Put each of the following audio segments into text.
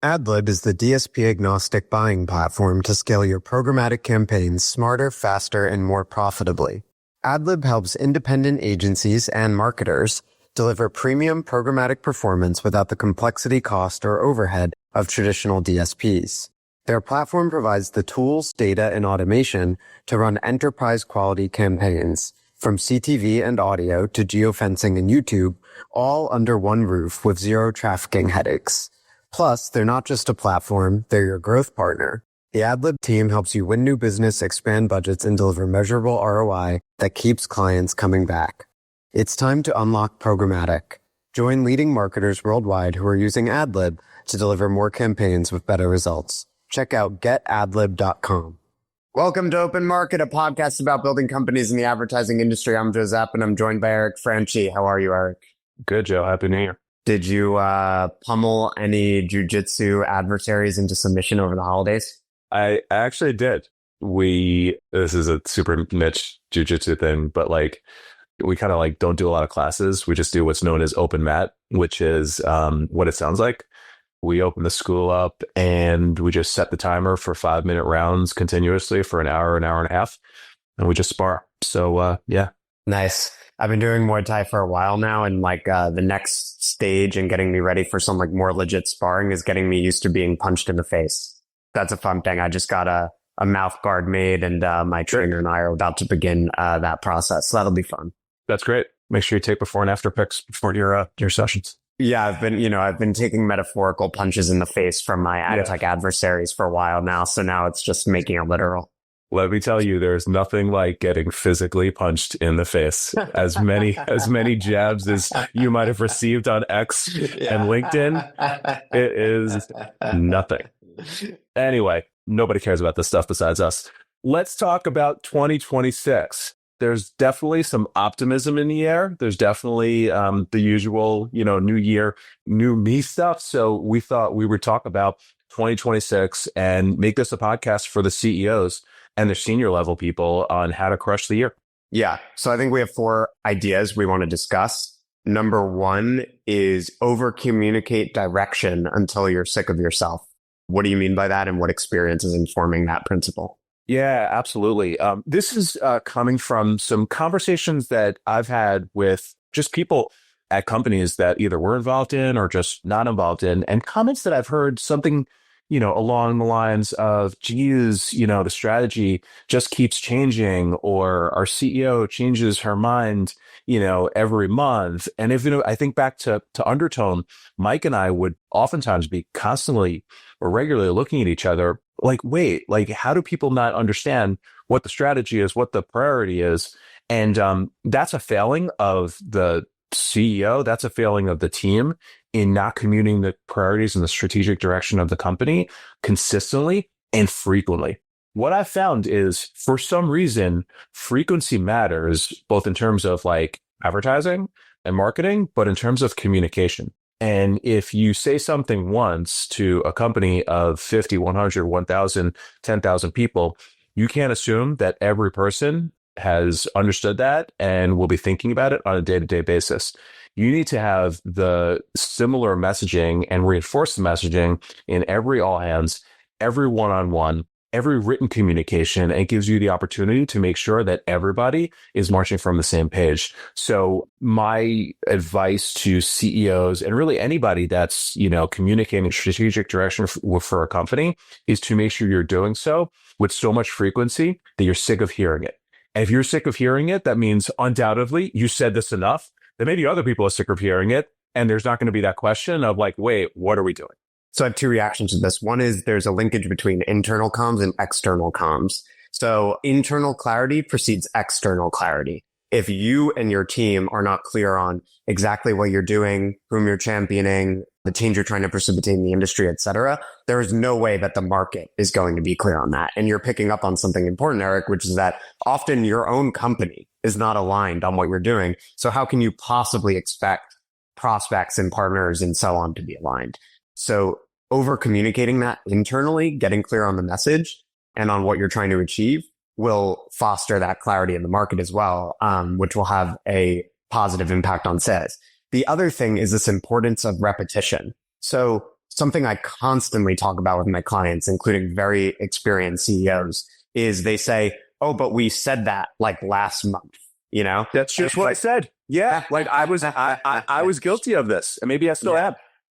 Adlib is the DSP-agnostic buying platform to scale your programmatic campaigns smarter, faster, and more profitably. Adlib helps independent agencies and marketers deliver premium programmatic performance without the complexity, cost, or overhead of traditional DSPs. Their platform provides the tools, data, and automation to run enterprise-quality campaigns, from CTV and audio to geofencing and YouTube, all under one roof with zero trafficking headaches. Plus, they're not just a platform, they're your growth partner. The Adlib team helps you win new business, expand budgets, and deliver measurable ROI that keeps clients coming back. It's time to unlock programmatic. Join leading marketers worldwide who are using Adlib to deliver more campaigns with better results. Check out getadlib.com. Welcome to Open Market, a podcast about building companies in the advertising industry. I'm Joe Zappa, and I'm joined by Eric Franchi. How are you, Eric? Good, Joe. Happy New Year. Did you pummel any jiu-jitsu adversaries into submission over the holidays? I actually did. This is a super niche jiu-jitsu thing, but we kind of don't do a lot of classes. We just do what's known as open mat, which is what it sounds like. We open the school up and we just set the timer for 5-minute rounds continuously for an hour and a half, and we just spar. So, yeah. Nice. I've been doing Muay Thai for a while now, and the next stage in getting me ready for some more legit sparring is getting me used to being punched in the face. That's a fun thing. I just got a mouth guard made, and my trainer and I are about to begin that process. So that'll be fun. That's great. Make sure you take before and after pics before your sessions. Yeah, I've been taking metaphorical punches in the face from my Adtech adversaries for a while now. So now it's just making it literal. Let me tell you, there's nothing like getting physically punched in the face. As many jabs as you might have received on X and LinkedIn, it is nothing. Anyway, nobody cares about this stuff besides us. Let's talk about 2026. There's definitely some optimism in the air. There's definitely the usual, new year, new me stuff. So we thought we would talk about 2026 and make this a podcast for the CEOs and the senior level people on how to crush the year. Yeah. So I think we have 4 ideas we want to discuss. Number 1 is overcommunicate direction until you're sick of yourself. What do you mean by that, and what experience is informing that principle? Yeah, absolutely. This is coming from some conversations that I've had with just people at companies that either we're involved in or just not involved in, and comments that I've heard something along the lines of, geez, the strategy just keeps changing, or our CEO changes her mind, every month. And if, I think back to Undertone, Mike and I would oftentimes be constantly or regularly looking at each other wait, how do people not understand what the strategy is, what the priority is? And that's a failing of the CEO. That's a failing of the team in not communicating the priorities and the strategic direction of the company consistently and frequently. What I've found is, for some reason, frequency matters, both in terms of advertising and marketing, but in terms of communication. And if you say something once to a company of 50, 100, 1,000, 10,000 people, you can't assume that every person has understood that and will be thinking about it on a day-to-day basis. You need to have the similar messaging and reinforce the messaging in every all hands, every one-on-one, every written communication, and it gives you the opportunity to make sure that everybody is marching from the same page. So my advice to CEOs and really anybody that's, communicating strategic direction for a company is to make sure you're doing so with so much frequency that you're sick of hearing it. And if you're sick of hearing it, that means undoubtedly you said this enough that maybe other people are sick of hearing it. And there's not going to be that question of wait, what are we doing? So I have 2 reactions to this. One is there's a linkage between internal comms and external comms. So internal clarity precedes external clarity. If you and your team are not clear on exactly what you're doing, whom you're championing, the change you're trying to precipitate in the industry, et cetera, there is no way that the market is going to be clear on that. And you're picking up on something important, Eric, which is that often your own company is not aligned on what you're doing. So how can you possibly expect prospects and partners and so on to be aligned? So over communicating that internally, getting clear on the message and on what you're trying to achieve will foster that clarity in the market as well, which will have a positive impact on sales. The other thing is this importance of repetition. So something I constantly talk about with my clients, including very experienced CEOs, is they say, oh, but we said that like last month, you know? That's just what I said. Yeah. Like I was guilty of this, and maybe I still am.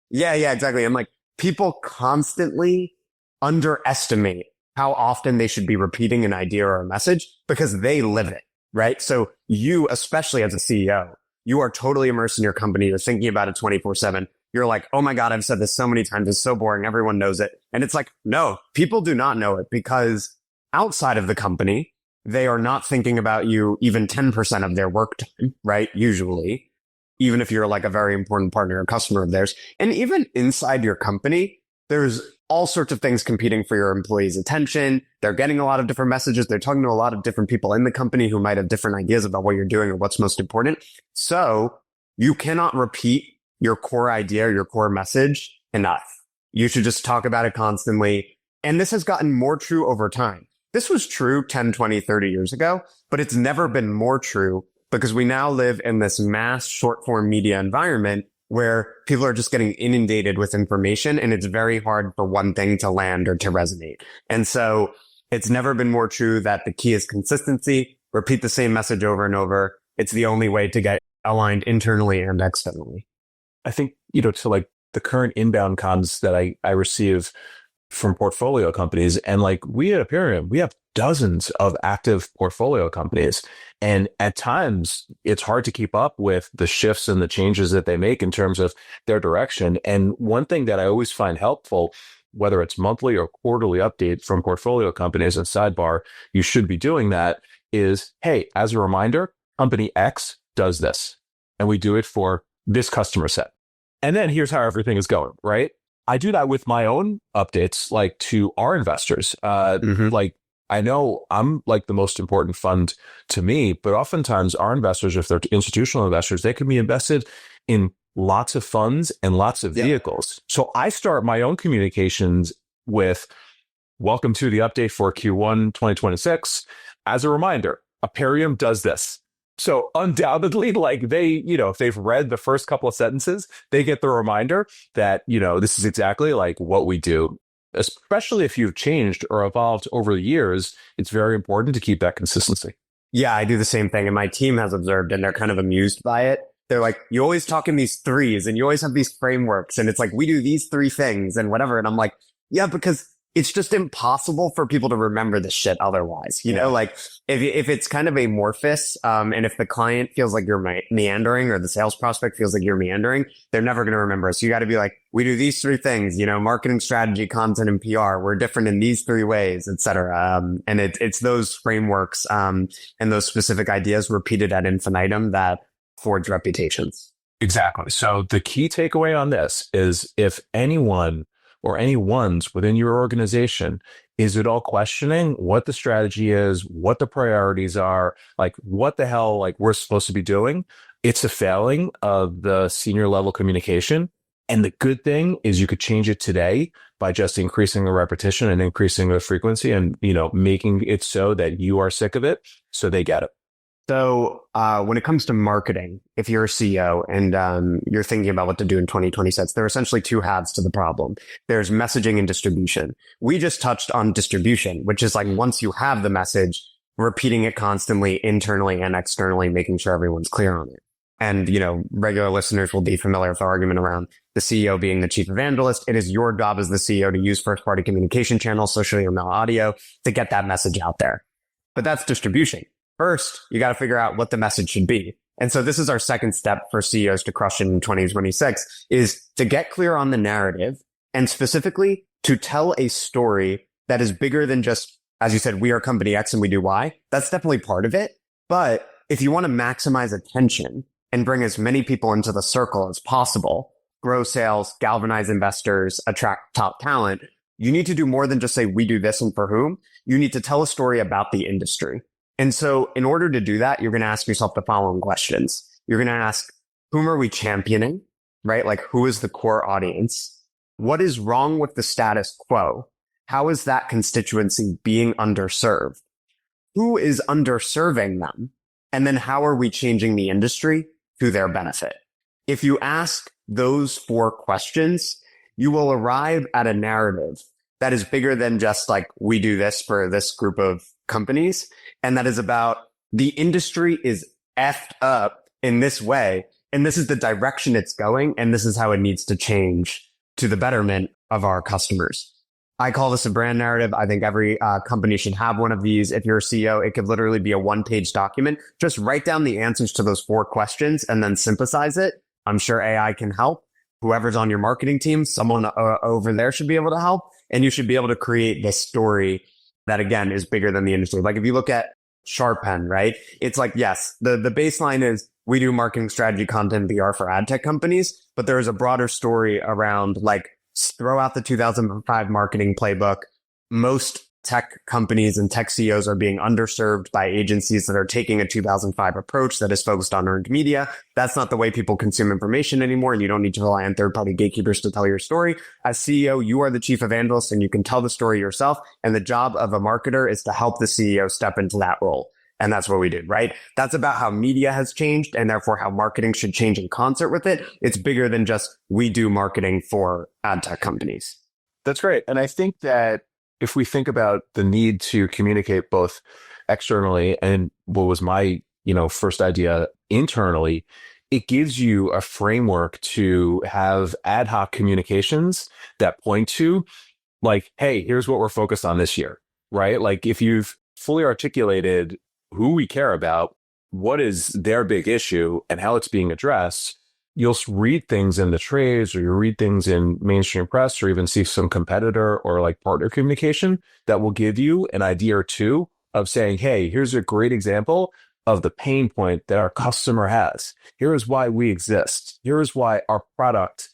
Yeah, exactly. I'm like, people constantly underestimate how often they should be repeating an idea or a message because they live it, right? So you, especially as a CEO, you are totally immersed in your company. You're thinking about it 24/7. You're like, oh my God, I've said this so many times. It's so boring. Everyone knows it. And it's like, no, people do not know it because outside of the company, they are not thinking about you even 10% of their work time, right? Usually, even if you're like a very important partner or customer of theirs. And even inside your company, there's all sorts of things competing for your employees' attention. They're getting a lot of different messages. They're talking to a lot of different people in the company who might have different ideas about what you're doing or what's most important. So you cannot repeat your core idea, your core message enough. You should just talk about it constantly. And this has gotten more true over time. This was true 10, 20, 30 years ago, but it's never been more true because we now live in this mass short form media environment where people are just getting inundated with information and it's very hard for one thing to land or to resonate. And so it's never been more true that the key is consistency, repeat the same message over and over. It's the only way to get aligned internally and externally. I think, to like the current inbound comms that I receive from portfolio companies, and like we at Aperium, we have dozens of active portfolio companies. And at times it's hard to keep up with the shifts and the changes that they make in terms of their direction. And one thing that I always find helpful, whether it's monthly or quarterly update from portfolio companies, and sidebar, you should be doing that, is, hey, as a reminder, company X does this, and we do it for this customer set. And then here's how everything is going, right? I do that with my own updates, like to our investors. Like I know I'm like the most important fund to me, but oftentimes our investors, if they're institutional investors, they can be invested in lots of funds and lots of vehicles. So I start my own communications with, welcome to the update for Q1 2026. As a reminder, Aperium does this. So undoubtedly, like they, if they've read the first couple of sentences, they get the reminder that, this is exactly like what we do. Especially if you've changed or evolved over the years, it's very important to keep that consistency. Yeah, I do the same thing. And my team has observed and they're kind of amused by it. They're like, you always talk in these threes and you always have these frameworks. And it's like, we do these three things and whatever. And I'm like, yeah, because it's just impossible for people to remember this shit otherwise. You know, like if it's kind of amorphous, and if the client feels like you're meandering or the sales prospect feels like you're meandering, they're never going to remember. So you got to be like, we do these three things, marketing strategy, content, and PR. We're different in these three ways, et cetera. And it's those frameworks, and those specific ideas repeated ad infinitum that forge reputations. Exactly. So the key takeaway on this is, if anyone or anyone's within your organization is at all questioning what the strategy is, what the priorities are, like what the hell like we're supposed to be doing, it's a failing of the senior level communication. And the good thing is you could change it today by just increasing the repetition and increasing the frequency and, making it so that you are sick of it so they get it. So when it comes to marketing, if you're a CEO and you're thinking about what to do in 2026, there are essentially two halves to the problem. There's messaging and distribution. We just touched on distribution, which is like once you have the message, repeating it constantly internally and externally, making sure everyone's clear on it. And, regular listeners will be familiar with the argument around the CEO being the chief evangelist. It is your job as the CEO to use first-party communication channels, social email, audio, to get that message out there. But that's distribution. First, you got to figure out what the message should be. And so this is our second step for CEOs to crush it in 2026, is to get clear on the narrative and specifically to tell a story that is bigger than just, as you said, we are company X and we do Y. That's definitely part of it. But if you want to maximize attention and bring as many people into the circle as possible, grow sales, galvanize investors, attract top talent, you need to do more than just say, we do this and for whom. You need to tell a story about the industry. And so in order to do that, you're going to ask yourself the following questions. You're going to ask, whom are we championing, right? Like, who is the core audience? What is wrong with the status quo? How is that constituency being underserved? Who is underserving them? And then how are we changing the industry to their benefit? If you ask those four questions, you will arrive at a narrative that is bigger than just like, we do this for this group of companies. And that is about the industry is effed up in this way. And this is the direction it's going. And this is how it needs to change to the betterment of our customers. I call this a brand narrative. I think every company should have one of these. If you're a CEO, it could literally be a one-page document. Just write down the answers to those 4 questions and then synthesize it. I'm sure AI can help. Whoever's on your marketing team, someone over there should be able to help. And you should be able to create this story that, again, is bigger than the industry. Like if you look at Sharpen, right? It's like, yes, the baseline is we do marketing strategy, content, PR for ad tech companies, but there is a broader story around like throw out the 2005 marketing playbook. Most tech companies and tech CEOs are being underserved by agencies that are taking a 2005 approach that is focused on earned media. That's not the way people consume information anymore. And you don't need to rely on third-party gatekeepers to tell your story. As CEO, you are the chief evangelist and you can tell the story yourself. And the job of a marketer is to help the CEO step into that role. And that's what we did, right? That's about how media has changed and therefore how marketing should change in concert with it. It's bigger than just we do marketing for ad tech companies. That's great. And I think that if we think about the need to communicate both externally and what was my, first idea internally, it gives you a framework to have ad hoc communications that point to like, hey, here's what we're focused on this year, right? Like if you've fully articulated who we care about, what is their big issue and how it's being addressed, you'll read things in the trades or you read things in mainstream press or even see some competitor or like partner communication that will give you an idea or two of saying, hey, here's a great example of the pain point that our customer has. Here is why we exist. Here is why our product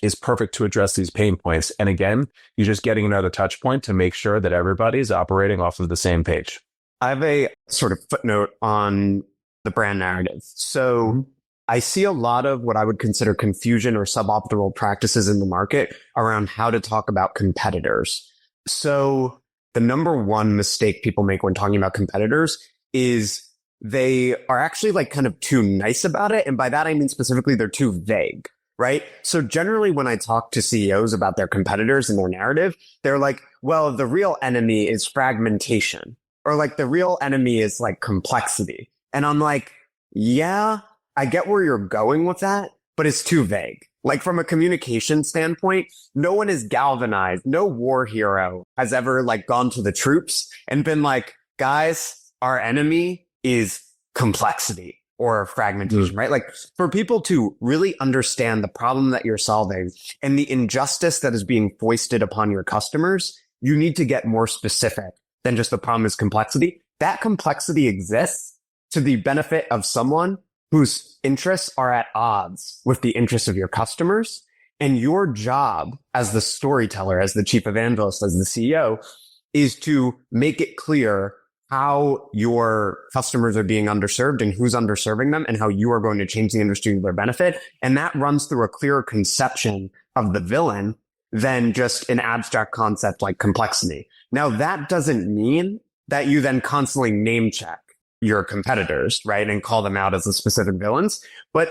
is perfect to address these pain points. And again, you're just getting another touch point to make sure that everybody's operating off of the same page. I have a sort of footnote on the brand narrative. So I see a lot of what I would consider confusion or suboptimal practices in the market around how to talk about competitors. So the number one mistake people make when talking about competitors is they are actually like kind of too nice about it. And by that, I mean specifically they're too vague, right? So generally when I talk to CEOs about their competitors and their narrative, they're like, well, the real enemy is fragmentation. Or like the real enemy is like complexity. And I'm like, yeah, I get where you're going with that, but it's too vague. Like from a communication standpoint, no one is galvanized. No war hero has ever like gone to the troops and been like, guys, our enemy is complexity or fragmentation, right? Like for people to really understand the problem that you're solving and the injustice that is being foisted upon your customers, you need to get more specific than just the problem is complexity. That complexity exists to the benefit of someone whose interests are at odds with the interests of your customers. And your job as the storyteller, as the chief evangelist, as the CEO, is to make it clear how your customers are being underserved and who's underserving them and how you are going to change the industry to their benefit. And that runs through a clearer conception of the villain than just an abstract concept like complexity. Now, that doesn't mean that you then constantly name check your competitors, right? And call them out as the specific villains. But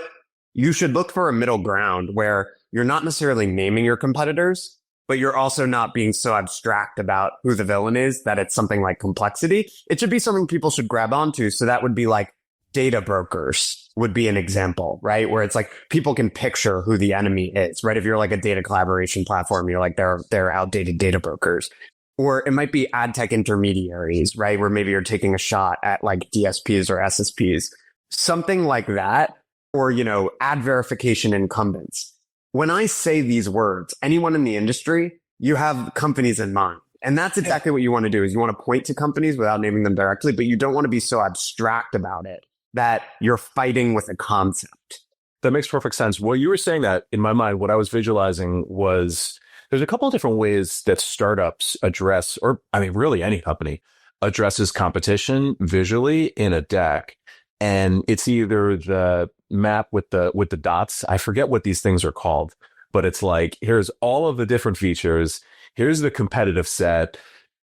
you should look for a middle ground where you're not necessarily naming your competitors, but you're also not being so abstract about who the villain is that it's something like complexity. It should be something people should grab onto. So that would be like data brokers would be an example, right? Where it's like people can picture who the enemy is, right? If you're like a data collaboration platform, you're like, they're outdated data brokers. Or it might be ad tech intermediaries, right? Where maybe you're taking a shot at like DSPs or SSPs, something like that. Or, ad verification incumbents. When I say these words, anyone in the industry, you have companies in mind. And that's exactly what you want to do is you want to point to companies without naming them directly, but you don't want to be so abstract about it that you're fighting with a concept. That makes perfect sense. Well, you were saying that in my mind, what I was visualizing was there's a couple of different ways that startups address, or I mean, really any company addresses competition visually in a deck. And it's either the map with the dots. I forget what these things are called, but it's like, here's all of the different features. Here's the competitive set.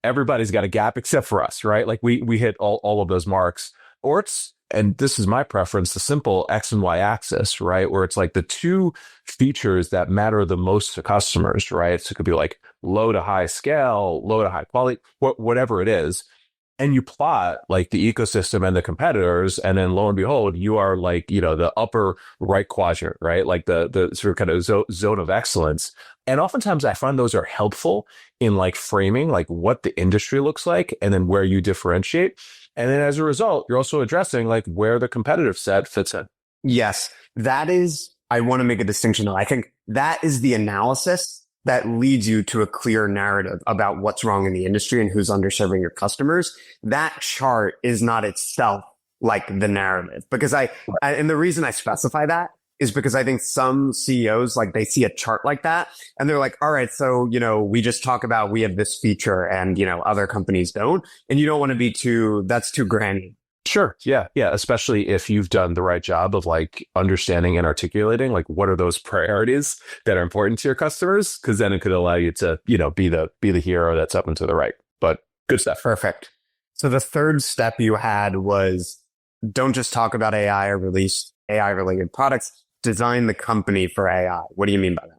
Everybody's got a gap except for us, right? Like we hit all of those marks. Or it's and this is my preference, the simple X and Y axis, right? Where it's like the two features that matter the most to customers, right? So it could be like low to high scale, low to high quality, whatever it is. And you plot like the ecosystem and the competitors, and then lo and behold, you are like, the upper right quadrant, right? Like the sort of kind of zone of excellence. And oftentimes I find those are helpful in like framing like what the industry looks like and then where you differentiate. And then as a result, you're also addressing like where the competitive set fits in. Yes, I want to make a distinction though. I think that is the analysis that leads you to a clear narrative about what's wrong in the industry and who's underserving your customers. That chart is not itself like the narrative, because and the reason I specify that is because I think some CEOs, like they see a chart like that and they're like, all right, so, we just talk about, we have this feature and, other companies don't. And you don't want to be that's too granular. Sure. Yeah. Yeah. Especially if you've done the right job of like understanding and articulating, like what are those priorities that are important to your customers? Cause then it could allow you to, be the hero that's up and to the right, but good stuff. Perfect. So the third step you had was don't just talk about AI or release AI related products, design the company for AI. What do you mean by that?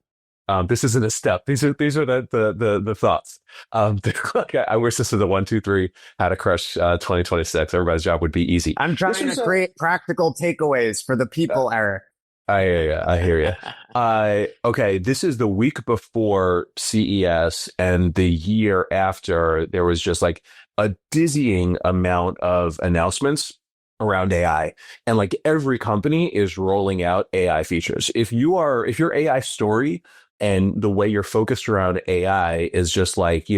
This isn't a step. These are the thoughts. I wish this was a 1, 2, 3 how to crush 2026. Everybody's job would be easy. I'm trying to create practical takeaways for the people, Eric. I hear you. Okay, this is the week before CES and the year after. There was just like a dizzying amount of announcements around AI, and like every company is rolling out AI features. If your AI story and the way you're focused around AI is just like,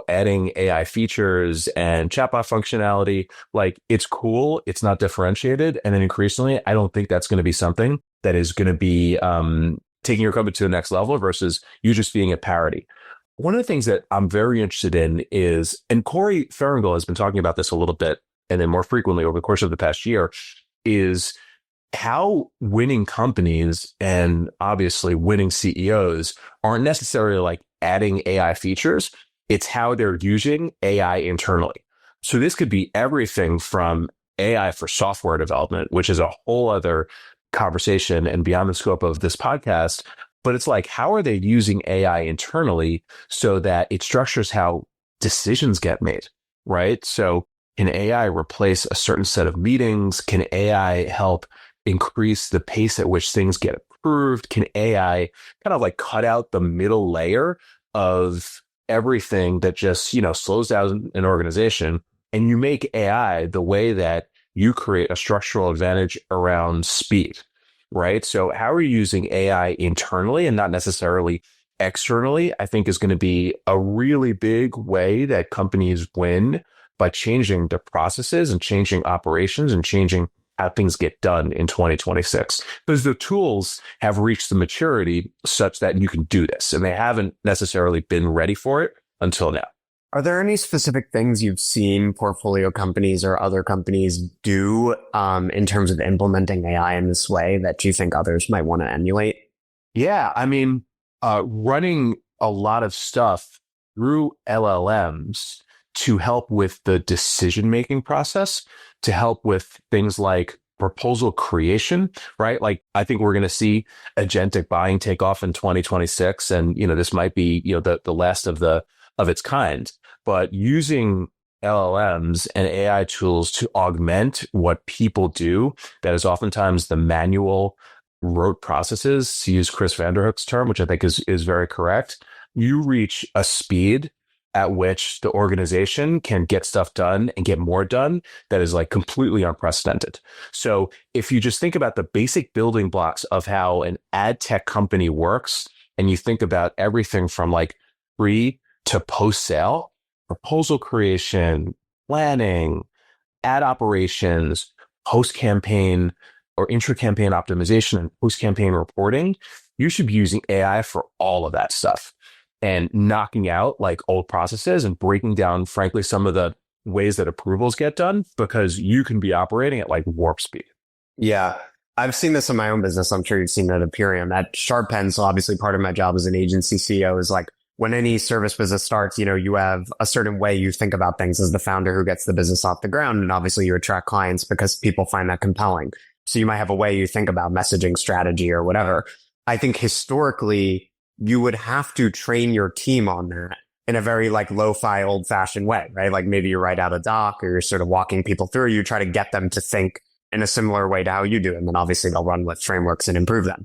adding AI features and chatbot functionality, like it's cool, it's not differentiated. And then increasingly, I don't think that's going to be something that is going to be taking your company to the next level versus you just being a parody. One of the things that I'm very interested in is, and Corey Ferengul has been talking about this a little bit, and then more frequently over the course of the past year, is how winning companies and obviously winning CEOs aren't necessarily like adding AI features. It's how they're using AI internally. So this could be everything from AI for software development, which is a whole other conversation and beyond the scope of this podcast. But it's like, how are they using AI internally so that it structures how decisions get made, right? So can AI replace a certain set of meetings? Can AI help increase the pace at which things get approved? Can AI kind of like cut out the middle layer of everything that just, slows down an organization? And you make AI the way that you create a structural advantage around speed, right? So how are you using AI internally and not necessarily externally, I think is going to be a really big way that companies win by changing their processes and changing operations and changing how things get done in 2026. Because the tools have reached the maturity such that you can do this, and they haven't necessarily been ready for it until now. Are there any specific things you've seen portfolio companies or other companies do in terms of implementing AI in this way that you think others might want to emulate? Yeah, I mean, running a lot of stuff through LLMs to help with the decision-making process, to help with things like proposal creation, right? Like, I think we're going to see agentic buying take off in 2026. And, this might be, the last of its kind, but using LLMs and AI tools to augment what people do, that is oftentimes the manual rote processes, to use Chris Vanderhook's term, which I think is very correct. You reach a speed at which the organization can get stuff done and get more done that is like completely unprecedented. So if you just think about the basic building blocks of how an ad tech company works, and you think about everything from like pre to post sale, proposal creation, planning, ad operations, post campaign or intra campaign optimization, and post campaign reporting, you should be using AI for all of that stuff and knocking out like old processes and breaking down, frankly, some of the ways that approvals get done, because you can be operating at like warp speed. Yeah. I've seen this in my own business. I'm sure you've seen that at Purium. At Sharp Pen, so obviously part of my job as an agency CEO is like when any service business starts, you have a certain way you think about things as the founder who gets the business off the ground. And obviously you attract clients because people find that compelling. So you might have a way you think about messaging strategy or whatever. I think historically you would have to train your team on that in a very like lo-fi old fashioned way, right? Like maybe you write out a doc or you're sort of walking people through, you try to get them to think in a similar way to how you do. And then obviously they'll run with frameworks and improve them.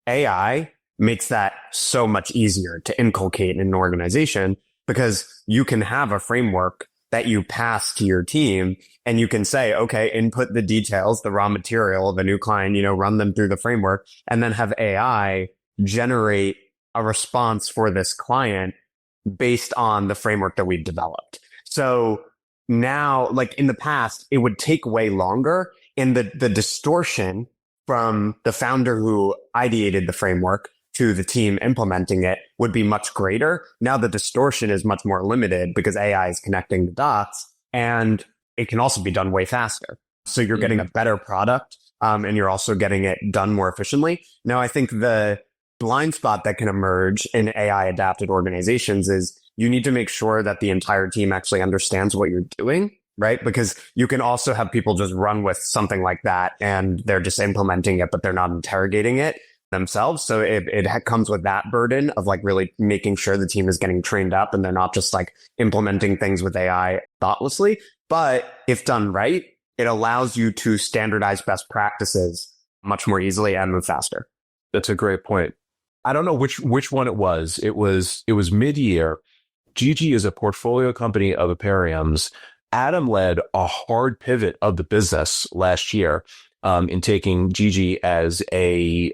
AI makes that so much easier to inculcate in an organization because you can have a framework that you pass to your team and you can say, okay, input the details, the raw material of a new client, run them through the framework and then have AI generate a response for this client based on the framework that we've developed. So now, like in the past, it would take way longer and the distortion from the founder who ideated the framework to the team implementing it would be much greater. Now the distortion is much more limited because AI is connecting the dots and it can also be done way faster. So you're getting a better product and you're also getting it done more efficiently. Now, I think the blind spot that can emerge in AI adapted organizations is you need to make sure that the entire team actually understands what you're doing, right? Because you can also have people just run with something like that and they're just implementing it, but they're not interrogating it themselves. So it comes with that burden of like really making sure the team is getting trained up and they're not just like implementing things with AI thoughtlessly. But if done right, it allows you to standardize best practices much more easily and move faster. That's a great point. I don't know which one it was. It was mid-year. Gigi is a portfolio company of Aperium's. Adam led a hard pivot of the business last year in taking Gigi as a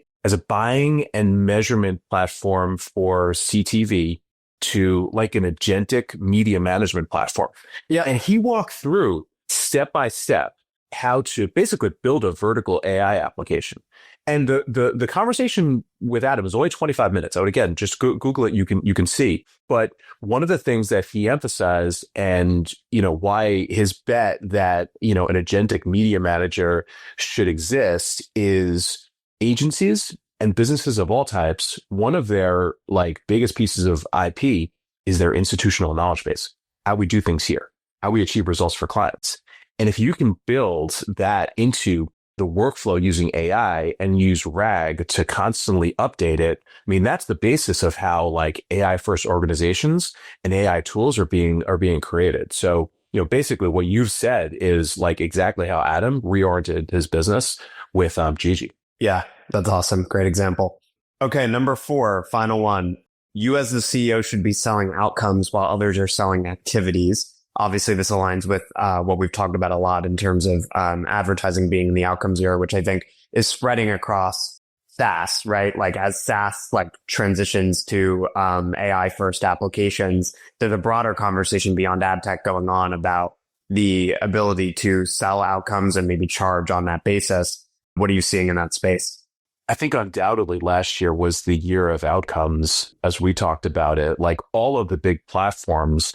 buying and measurement platform for CTV to like an agentic media management platform. Yeah. And he walked through step by step how to basically build a vertical AI application. And the conversation with Adam is only 25 minutes. I would, again, just Google it. You can see. But one of the things that he emphasized and, why his bet that, an agentic media manager should exist is agencies and businesses of all types. One of their like biggest pieces of IP is their institutional knowledge base, how we do things here, how we achieve results for clients. And if you can build that into the workflow using AI and use RAG to constantly update it, I mean, that's the basis of how like AI first organizations and AI tools are being created. So, basically what you've said is like exactly how Adam reoriented his business with Gigi. Yeah, that's awesome. Great example. Okay, number 4, final one. You as the CEO should be selling outcomes while others are selling activities. Obviously, this aligns with what we've talked about a lot in terms of advertising being the outcomes era, which I think is spreading across SaaS, right? Like as SaaS like transitions to AI first applications, there's a broader conversation beyond Adtech going on about the ability to sell outcomes and maybe charge on that basis. What are you seeing in that space? I think undoubtedly last year was the year of outcomes, as we talked about it. Like all of the big platforms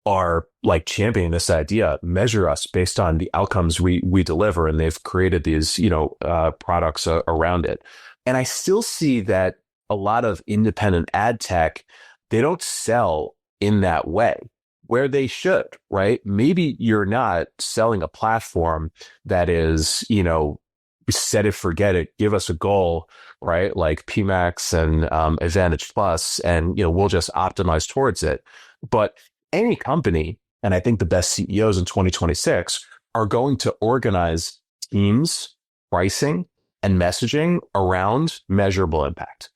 are like championing this idea, measure us based on the outcomes we deliver. And they've created these, products around it. And I still see that a lot of independent ad tech, they don't sell in that way where they should, right? Maybe you're not selling a platform that is, set it, forget it, give us a goal, right? Like PMAX and Advantage Plus, and, we'll just optimize towards it. But any company, and I think the best CEOs in 2026 are going to organize teams, pricing, and messaging around measurable impact.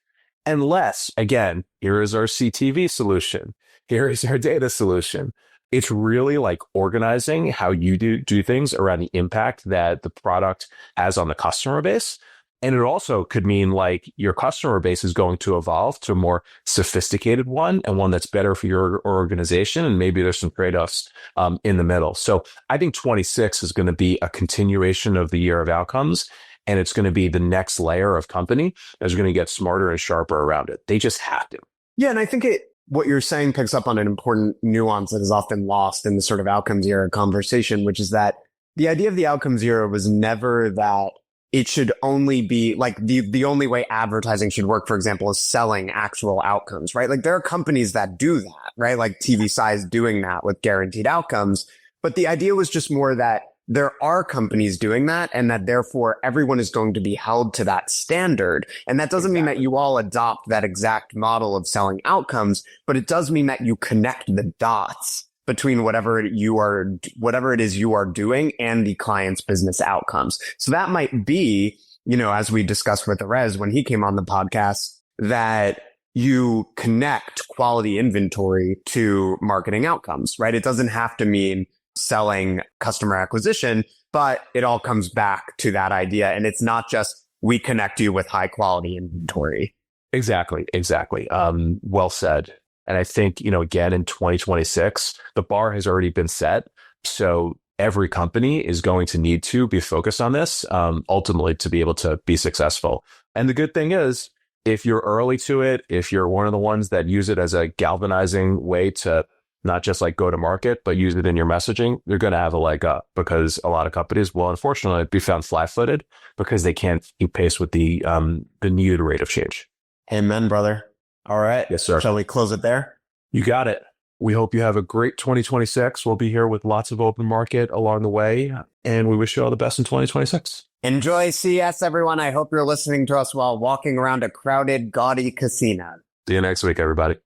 Unless, again, here is our CTV solution. Here is our data solution. It's really like organizing how you do things around the impact that the product has on the customer base. And it also could mean like your customer base is going to evolve to a more sophisticated one and one that's better for your organization. And maybe there's some trade-offs in the middle. So I think 26 is going to be a continuation of the year of outcomes. And it's going to be the next layer of company that's going to get smarter and sharper around it. They just have to. Yeah. And I think what you're saying picks up on an important nuance that is often lost in the sort of outcomes era conversation, which is that the idea of the outcomes era was never that it should only be like the only way advertising should work, for example, is selling actual outcomes, right? Like there are companies that do that, right? Like TV Size doing that with guaranteed outcomes. But the idea was just more that there are companies doing that and that therefore everyone is going to be held to that standard. And that doesn't mean that you all adopt that exact model of selling outcomes, but it does mean that you connect the dots between whatever it is you are doing and the client's business outcomes. So that might be, as we discussed with Erez when he came on the podcast, that you connect quality inventory to marketing outcomes, right? It doesn't have to mean selling customer acquisition, but it all comes back to that idea. And it's not just we connect you with high quality inventory. Exactly. Well said. And I think, again, in 2026, the bar has already been set. So every company is going to need to be focused on this, ultimately to be able to be successful. And the good thing is, if you're early to it, if you're one of the ones that use it as a galvanizing way to not just like go to market, but use it in your messaging, you're going to have a leg up, because a lot of companies will unfortunately be found flat-footed because they can't keep pace with the needed rate of change. Amen, brother. All right. Yes, sir. Shall we close it there? You got it. We hope you have a great 2026. We'll be here with lots of open market along the way, and we wish you all the best in 2026. Enjoy CS, everyone. I hope you're listening to us while walking around a crowded, gaudy casino. See you next week, everybody.